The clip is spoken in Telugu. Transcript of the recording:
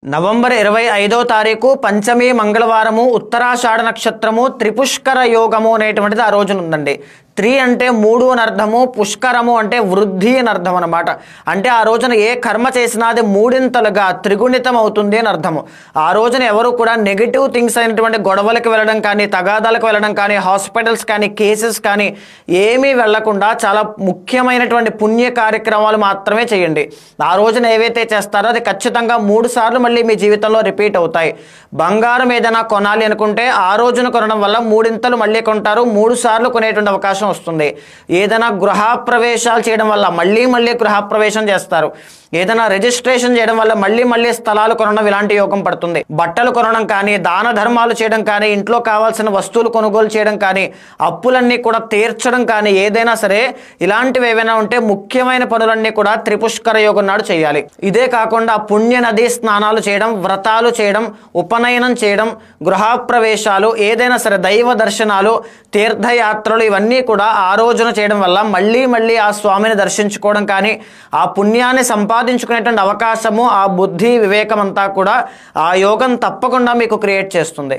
నవంబర్ 25వ తారీఖు పంచమి మంగళవారము ఉత్తరాషాఢ నక్షత్రము త్రిపుష్కర యోగము అనేటువంటిది ఆ రోజున ఉందండి. త్రి అంటే మూడు అని అర్థము, పుష్కరము అంటే వృద్ధి అని అర్థం అనమాట. అంటే ఆ రోజున ఏ కర్మ చేసినా అది మూడింతలుగా త్రిగుణితం అవుతుంది అని అర్థము. ఆ రోజున ఎవరు కూడా నెగిటివ్ థింగ్స్ అయినటువంటి గొడవలకు వెళ్ళడం కానీ, తగాదాలకు వెళ్ళడం కానీ, హాస్పిటల్స్ కానీ, కేసెస్ కానీ ఏమీ వెళ్లకుండా చాలా ముఖ్యమైనటువంటి పుణ్య కార్యక్రమాలు మాత్రమే చేయండి. ఆ రోజున ఏవైతే చేస్తారో అది ఖచ్చితంగా 3 సార్లు మళ్ళీ మీ జీవితంలో రిపీట్ అవుతాయి. బంగారం ఏదైనా కొనాలి అనుకుంటే ఆ రోజున కొనడం వల్ల మూడింతలు మళ్ళీ కొంటారు, 3 సార్లు కొనేటువంటి అవకాశం వస్తుంది. ఏదైనా గృహప్రవేశాలు చేయడం వల్ల మళ్ళీ గృహప్రవేశం చేస్తారు. ఏదైనా రిజిస్ట్రేషన్ చేయడం వల్ల మళ్ళీ స్థలాలు కొనడం ఇలాంటి యోగం పడుతుంది. బట్టలు కొనడం కానీ, దాన ధర్మాలు చేయడం కానీ, ఇంట్లో కావాల్సిన వస్తువులు కొనుగోలు చేయడం కానీ, అప్పులన్నీ కూడా తీర్చడం కానీ, ఏదైనా సరే ఇలాంటివి ఏవైనా ఉంటే ముఖ్యమైన పనులన్నీ కూడా త్రిపుష్కర యోగం నాడు చేయాలి. ఇదే కాకుండా పుణ్య నదీ స్నానాలు చేయడం, వ్రతాలు చేయడం, ఉపనయనం చేయడం, గృహప్రవేశాలు, ఏదైనా సరే దైవ దర్శనాలు, తీర్థయాత్రలు ఇవన్నీ కూడా ఆ రోజున చేయడం వల్ల మళ్ళీ ఆ స్వామిని దర్శించుకోవడం కానీ, ఆ పుణ్యాన్ని సంపాదించుకునేటువంటి అవకాశము, ఆ బుద్ధి వివేకం అంతా కూడా ఆ యోగం తప్పకుండా మీకు క్రియేట్ చేస్తుంది.